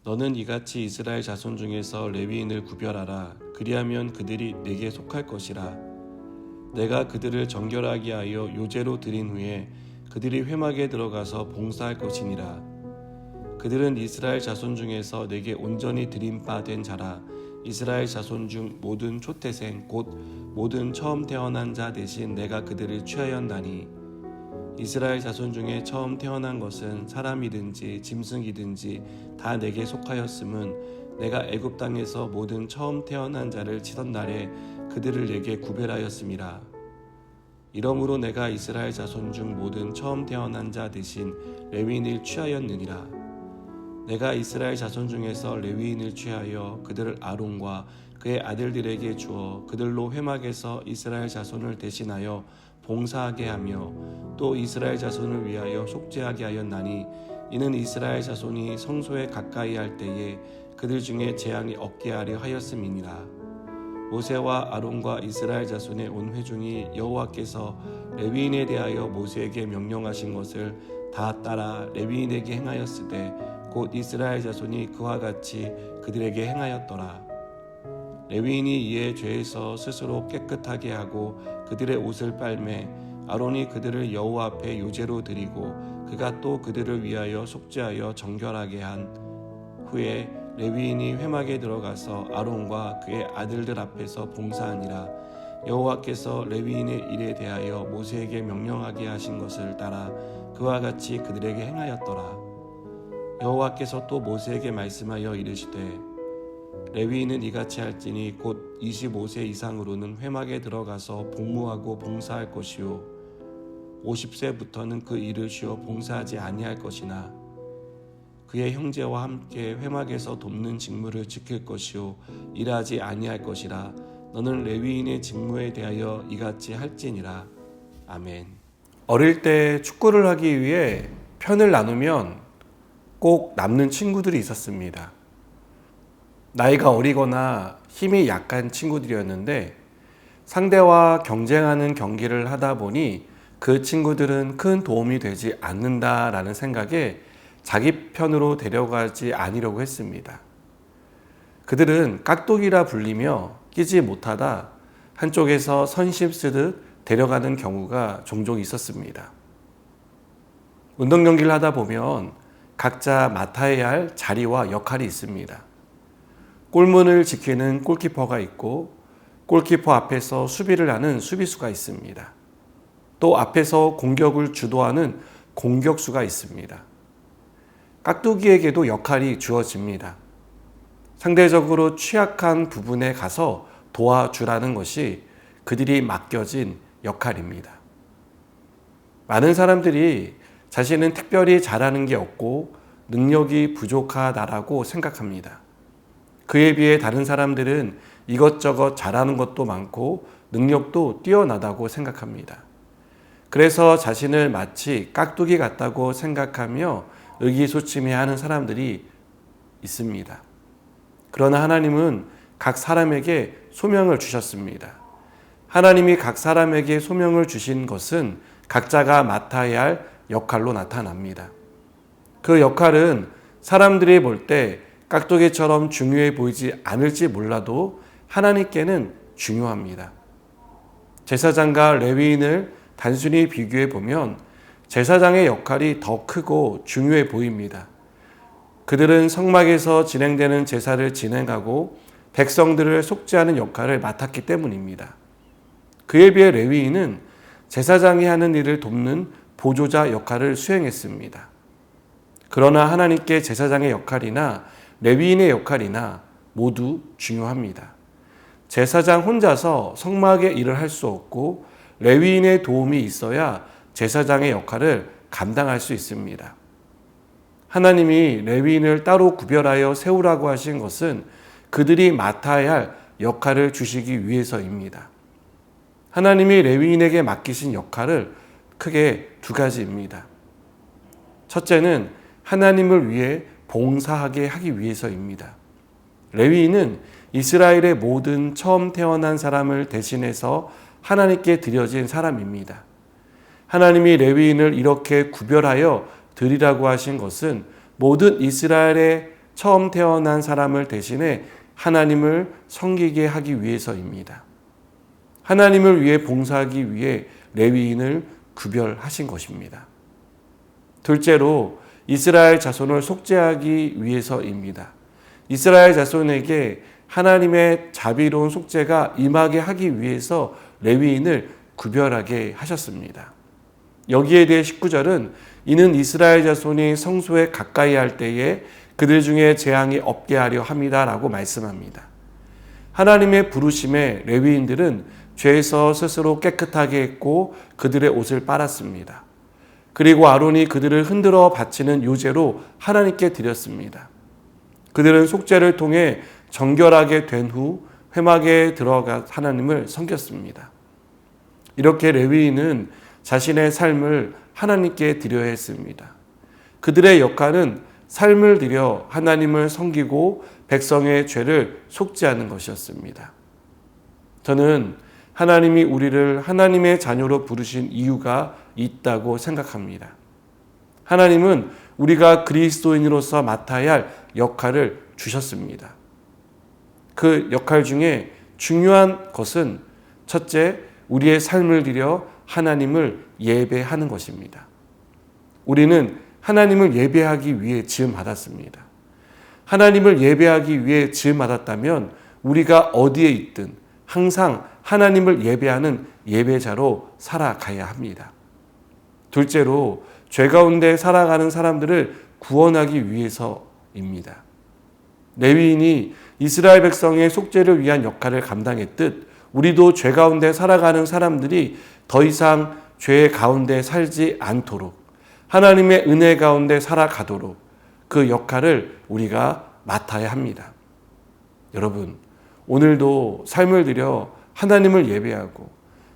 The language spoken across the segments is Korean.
너는 이같이 이스라엘 자손 중에서 레위인을 구별하라. 그리하면 그들이 내게 속할 것이라. 내가 그들을 정결하게 하여 요제로 드린 후에 그들이 회막에 들어가서 봉사할 것이니라. 그들은 이스라엘 자손 중에서 내게 온전히 드린 바 된 자라. 이스라엘 자손 중 모든 초태생 곧 모든 처음 태어난 자 대신 내가 그들을 취하였나니 이스라엘 자손 중에 처음 태어난 것은 사람이든지 짐승이든지 다 내게 속하였음은 내가 애굽 땅에서 모든 처음 태어난 자를 치던 날에 그들을 내게 구별하였음이라. 이러므로 내가 이스라엘 자손 중 모든 처음 태어난 자 대신 레위인을 취하였느니라. 내가 이스라엘 자손 중에서 레위인을 취하여 그들을 아론과 그의 아들들에게 주어 그들로 회막에서 이스라엘 자손을 대신하여 봉사하게 하며 또 이스라엘 자손을 위하여 속죄하게 하였나니 이는 이스라엘 자손이 성소에 가까이 할 때에 그들 중에 재앙이 없게 하려 하였음이니라. 모세와 아론과 이스라엘 자손의 온 회중이 여호와께서 레위인에 대하여 모세에게 명령하신 것을 다 따라 레위인에게 행하였으되 곧 이스라엘 자손이 그와 같이 그들에게 행하였더라. 레위인이 이에 죄에서 스스로 깨끗하게 하고 그들의 옷을 빨매 아론이 그들을 여호와 앞에 요제로 드리고 그가 또 그들을 위하여 속죄하여 정결하게 한 후에 레위인이 회막에 들어가서 아론과 그의 아들들 앞에서 봉사하니라. 여호와께서 레위인의 일에 대하여 모세에게 명령하게 하신 것을 따라 그와 같이 그들에게 행하였더라. 여호와께서 또 모세에게 말씀하여 이르시되 레위인은 이같이 할지니 곧 25세 이상으로는 회막에 들어가서 복무하고 봉사할 것이요 50세부터는 그 일을 쉬어 봉사하지 아니할 것이나 그의 형제와 함께 회막에서 돕는 직무를 지킬 것이요 일하지 아니할 것이라. 너는 레위인의 직무에 대하여 이같이 할지니라. 아멘. 어릴 때 축구를 하기 위해 편을 나누면 꼭 남는 친구들이 있었습니다. 나이가 어리거나 힘이 약한 친구들이었는데 상대와 경쟁하는 경기를 하다 보니 그 친구들은 큰 도움이 되지 않는다라는 생각에 자기 편으로 데려가지 않으려고 했습니다. 그들은 깍두기라 불리며 끼지 못하다 한쪽에서 선심 쓰듯 데려가는 경우가 종종 있었습니다. 운동 경기를 하다 보면 각자 맡아야 할 자리와 역할이 있습니다. 골문을 지키는 골키퍼가 있고 골키퍼 앞에서 수비를 하는 수비수가 있습니다. 또 앞에서 공격을 주도하는 공격수가 있습니다. 깍두기에게도 역할이 주어집니다. 상대적으로 취약한 부분에 가서 도와주라는 것이 그들이 맡겨진 역할입니다. 많은 사람들이 자신은 특별히 잘하는 게 없고 능력이 부족하다라고 생각합니다. 그에 비해 다른 사람들은 이것저것 잘하는 것도 많고 능력도 뛰어나다고 생각합니다. 그래서 자신을 마치 깍두기 같다고 생각하며 의기소침해하는 사람들이 있습니다. 그러나 하나님은 각 사람에게 소명을 주셨습니다. 하나님이 각 사람에게 소명을 주신 것은 각자가 맡아야 할 역할로 나타납니다. 그 역할은 사람들이 볼 때 깍두기처럼 중요해 보이지 않을지 몰라도 하나님께는 중요합니다. 제사장과 레위인을 단순히 비교해 보면 제사장의 역할이 더 크고 중요해 보입니다. 그들은 성막에서 진행되는 제사를 진행하고 백성들을 속죄하는 역할을 맡았기 때문입니다. 그에 비해 레위인은 제사장이 하는 일을 돕는 보조자 역할을 수행했습니다. 그러나 하나님께 제사장의 역할이나 레위인의 역할이나 모두 중요합니다. 제사장 혼자서 성막의 일을 할 수 없고 레위인의 도움이 있어야 제사장의 역할을 감당할 수 있습니다. 하나님이 레위인을 따로 구별하여 세우라고 하신 것은 그들이 맡아야 할 역할을 주시기 위해서입니다. 하나님이 레위인에게 맡기신 역할을 크게 두 가지입니다. 첫째는 하나님을 위해 봉사하게 하기 위해서입니다. 레위인은 이스라엘의 모든 처음 태어난 사람을 대신해서 하나님께 드려진 사람입니다. 하나님이 레위인을 이렇게 구별하여 드리라고 하신 것은 모든 이스라엘의 처음 태어난 사람을 대신해 하나님을 섬기게 하기 위해서입니다. 하나님을 위해 봉사하기 위해 레위인을 구별하신 것입니다. 둘째로 이스라엘 자손을 속죄하기 위해서입니다. 이스라엘 자손에게 하나님의 자비로운 속죄가 임하게 하기 위해서 레위인을 구별하게 하셨습니다. 여기에 대해 19절은 이는 이스라엘 자손이 성소에 가까이 할 때에 그들 중에 재앙이 없게 하려 함이다라고 말씀합니다. 하나님의 부르심에 레위인들은 죄에서 스스로 깨끗하게 했고 그들의 옷을 빨았습니다. 그리고 아론이 그들을 흔들어 바치는 요제로 하나님께 드렸습니다. 그들은 속죄를 통해 정결하게 된 후 회막에 들어가 하나님을 섬겼습니다. 이렇게 레위인은 자신의 삶을 하나님께 드려야 했습니다. 그들의 역할은 삶을 들여 하나님을 섬기고 백성의 죄를 속죄하는 것이었습니다. 저는 하나님이 우리를 하나님의 자녀로 부르신 이유가 있다고 생각합니다. 하나님은 우리가 그리스도인으로서 맡아야 할 역할을 주셨습니다. 그 역할 중에 중요한 것은 첫째, 우리의 삶을 들여 하나님을 예배하는 것입니다. 우리는 하나님을 예배하기 위해 지음받았습니다. 하나님을 예배하기 위해 지음받았다면 우리가 어디에 있든 항상 하나님을 예배하는 예배자로 살아가야 합니다. 둘째로 죄 가운데 살아가는 사람들을 구원하기 위해서입니다. 레위인이 이스라엘 백성의 속죄를 위한 역할을 감당했듯 우리도 죄 가운데 살아가는 사람들이 더 이상 죄 가운데 살지 않도록 하나님의 은혜 가운데 살아가도록 그 역할을 우리가 맡아야 합니다. 여러분, 오늘도 삶을 들여 하나님을 예배하고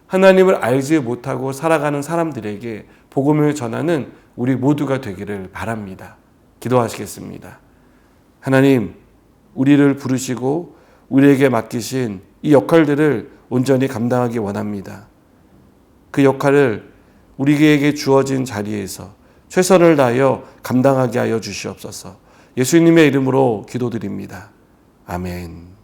하나님을 알지 못하고 살아가는 사람들에게 복음을 전하는 우리 모두가 되기를 바랍니다. 기도하시겠습니다. 하나님, 우리를 부르시고 우리에게 맡기신 이 역할들을 온전히 감당하기 원합니다. 그 역할을 우리에게 주어진 자리에서 최선을 다하여 감당하게 하여 주시옵소서. 예수님의 이름으로 기도드립니다. 아멘.